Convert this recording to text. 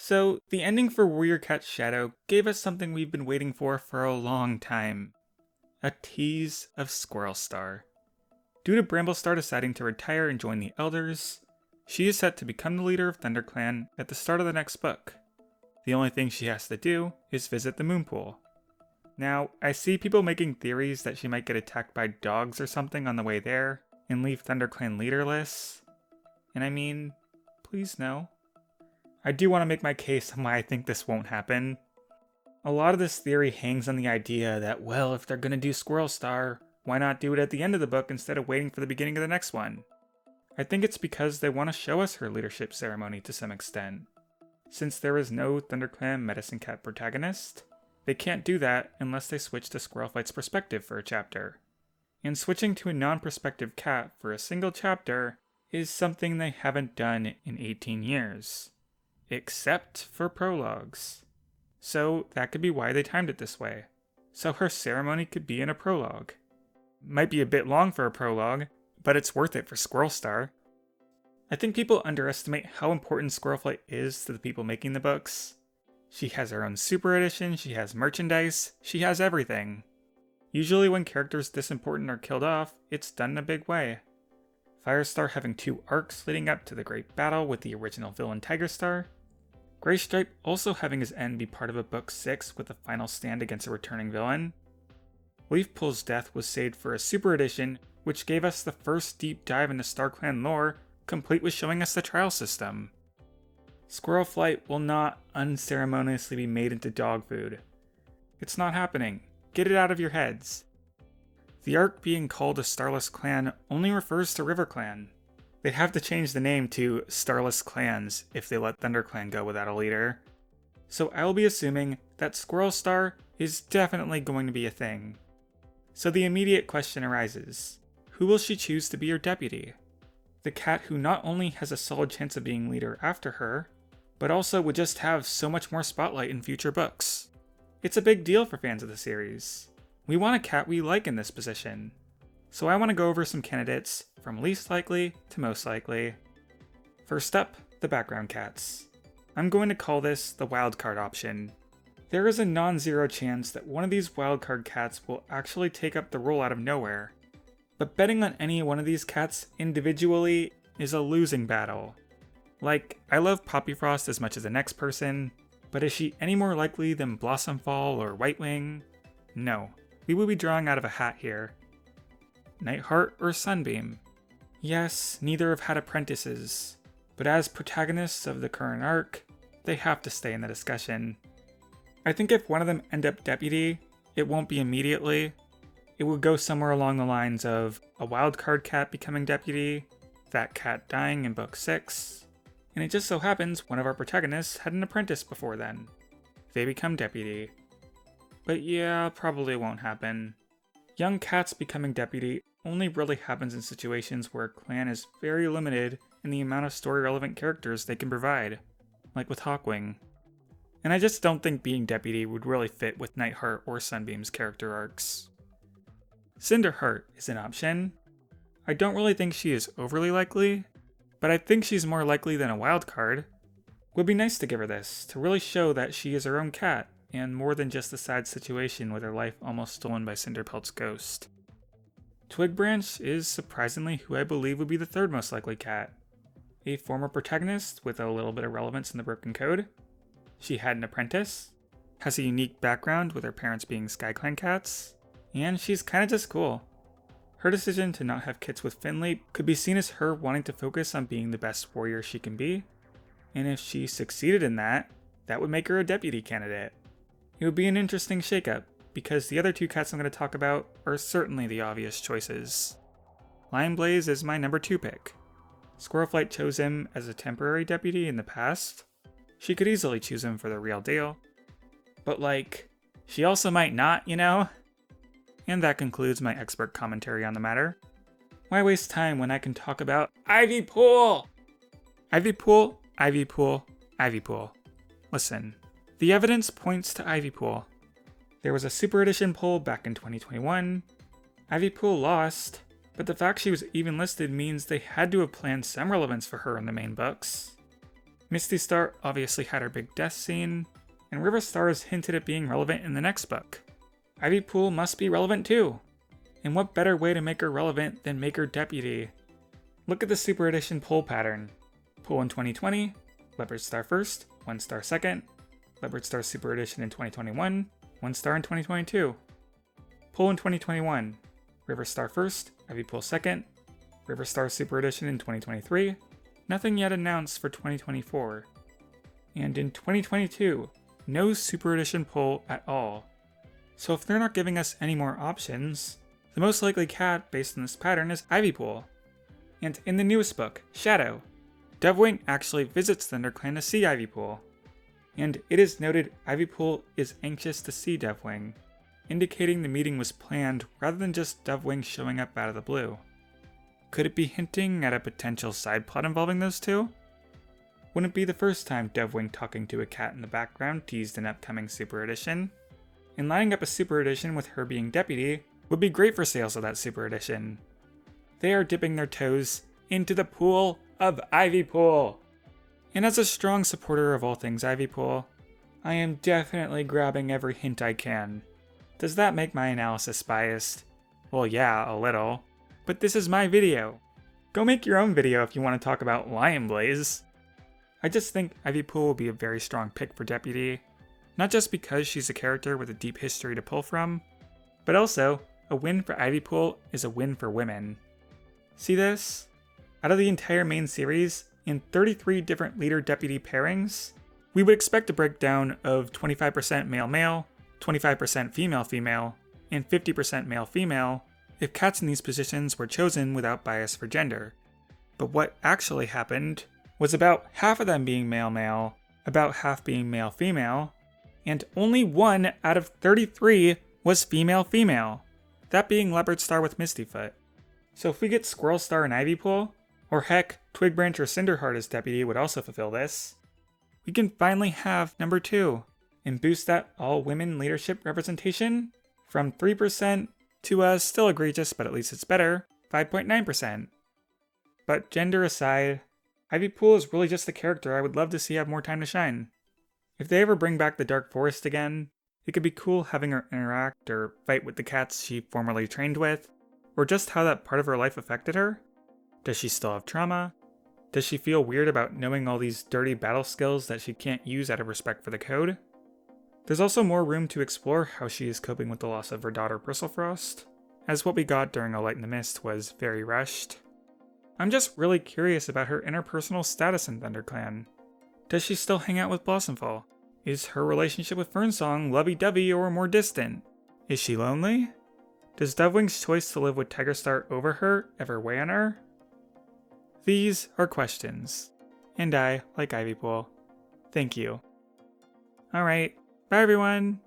So, the ending for Warrior Cat's Shadow gave us something we've been waiting for a long time. A tease of Squirrel Star. Due to Bramblestar deciding to retire and join the Elders, she is set to become the leader of ThunderClan at the start of the next book. The only thing she has to do is visit the moonpool. Now, I see people making theories that she might get attacked by dogs or something on the way there, and leave ThunderClan leaderless. And I mean, please no. I do want to make my case on why I think this won't happen. A lot of this theory hangs on the idea that, well, if they're gonna do Squirrel Star, why not do it at the end of the book instead of waiting for the beginning of the next one? I think it's because they want to show us her leadership ceremony to some extent. Since there is no ThunderClan Medicine Cat protagonist, they can't do that unless they switch to Squirrelflight's perspective for a chapter. And switching to a non-perspective cat for a single chapter is something they haven't done in 18 years. Except for prologues. So that could be why they timed it this way. So her ceremony could be in a prologue. Might be a bit long for a prologue, but it's worth it for Squirrel Star. I think people underestimate how important Squirrelflight is to the people making the books. She has her own super edition, she has merchandise, she has everything. Usually when characters this important are killed off, it's done in a big way. Firestar having 2 arcs leading up to the great battle with the original villain Tigerstar. Graystripe also having his end be part of a book 6 with a final stand against a returning villain. Leafpool's death was saved for a super edition, which gave us the first deep dive into StarClan lore, complete with showing us the trial system. Squirrelflight will not unceremoniously be made into dog food. It's not happening. Get it out of your heads. The arc being called a Starless Clan only refers to RiverClan. They'd have to change the name to Starless Clans if they let ThunderClan go without a leader. So I will be assuming that Squirrel Star is definitely going to be a thing. So the immediate question arises, who will she choose to be her deputy? The cat who not only has a solid chance of being leader after her, but also would just have so much more spotlight in future books. It's a big deal for fans of the series. We want a cat we like in this position. So I want to go over some candidates from least likely to most likely. First up, the background cats. I'm going to call this the wildcard option. There is a non-zero chance that one of these wildcard cats will actually take up the role out of nowhere. But betting on any one of these cats individually is a losing battle. Like, I love Poppyfrost as much as the next person, but is she any more likely than Blossomfall or Whitewing? No, we will be drawing out of a hat here. Nightheart or Sunbeam? Yes, neither have had apprentices, but as protagonists of the current arc, they have to stay in the discussion. I think if one of them end up deputy, it won't be immediately. It would go somewhere along the lines of a wildcard cat becoming deputy, that cat dying in book 6, and it just so happens one of our protagonists had an apprentice before then. They become deputy. But yeah, probably won't happen. Young cats becoming deputy only really happens in situations where a clan is very limited in the amount of story-relevant characters they can provide, like with Hawkwing. And I just don't think being deputy would really fit with Nightheart or Sunbeam's character arcs. Cinderheart is an option. I don't really think she is overly likely, but I think she's more likely than a wildcard. Would be nice to give her this, to really show that she is her own cat, and more than just a sad situation with her life almost stolen by Cinderpelt's ghost. Twigbranch is surprisingly who I believe would be the third most likely cat. A former protagonist with a little bit of relevance in the Broken Code. She had an apprentice, has a unique background with her parents being SkyClan cats, and she's kinda just cool. Her decision to not have kids with Finley could be seen as her wanting to focus on being the best warrior she can be, and if she succeeded in that, that would make her a deputy candidate. It would be an interesting shakeup, because the other 2 cats I'm going to talk about are certainly the obvious choices. Lineblaze is my number 2 pick. Squirrelflight chose him as a temporary deputy in the past. She could easily choose him for the real deal. But she also might not, you know? And that concludes my expert commentary on the matter. Why waste time when I can talk about Ivypool? Ivypool, Ivypool, Ivypool. Listen, the evidence points to Ivypool. There was a Super Edition poll back in 2021. Ivypool lost, but the fact she was even listed means they had to have planned some relevance for her in the main books. Misty Star obviously had her big death scene, and River Star is hinted at being relevant in the next book. Ivy Pool must be relevant too. And what better way to make her relevant than make her deputy? Look at the Super Edition pull pattern. Pull in 2020, Leopard Star first, 1 star second, Leopard Star Super Edition in 2021, 1 star in 2022. Pull in 2021, River Star first, Ivy Pool second, River Star Super Edition in 2023, nothing yet announced for 2024. And in 2022, no Super Edition pull at all. So if they're not giving us any more options, the most likely cat based on this pattern is Ivy Pool. And in the newest book, Shadow, Dovewing actually visits ThunderClan to see Ivy Pool. And it is noted Ivy Pool is anxious to see Dovewing, indicating the meeting was planned rather than just Dovewing showing up out of the blue. Could it be hinting at a potential side plot involving those two? Wouldn't be the first time Dovewing talking to a cat in the background teased an upcoming Super Edition. And lining up a Super Edition with her being deputy would be great for sales of that Super Edition. They are dipping their toes into the pool of Ivy Pool. And as a strong supporter of all things Ivy Pool, I am definitely grabbing every hint I can. Does that make my analysis biased? Well, yeah, a little. But this is my video. Go make your own video if you want to talk about Lion Blaze. I just think Ivy Pool will be a very strong pick for deputy. Not just because she's a character with a deep history to pull from, but also, a win for Ivy Pool is a win for women. See this? Out of the entire main series, in 33 different leader-deputy pairings, we would expect a breakdown of 25% male-male, 25% female-female, and 50% male-female if cats in these positions were chosen without bias for gender. But what actually happened was about half of them being male-male, about half being male-female, and only 1 out of 33 was female-female, that being Leopard Star with Mistyfoot. So if we get Squirrel Star and Ivy Pool, or heck, Twigbranch or Cinderheart as deputy would also fulfill this, we can finally have number 2, and boost that all-women leadership representation from 3% to still egregious, but at least it's better, 5.9%. But gender aside, Ivy Pool is really just the character I would love to see have more time to shine. If they ever bring back the Dark Forest again, it could be cool having her interact or fight with the cats she formerly trained with, or just how that part of her life affected her. Does she still have trauma? Does she feel weird about knowing all these dirty battle skills that she can't use out of respect for the code? There's also more room to explore how she is coping with the loss of her daughter Bristlefrost, as what we got during A Light in the Mist was very rushed. I'm just really curious about her interpersonal status in ThunderClan. Does she still hang out with Blossomfall? Is her relationship with Fernsong lovey-dovey or more distant? Is she lonely? Does Dovewing's choice to live with Tigerstar over her ever weigh on her? These are questions. And I, like Ivy Pool, thank you. Alright, bye everyone!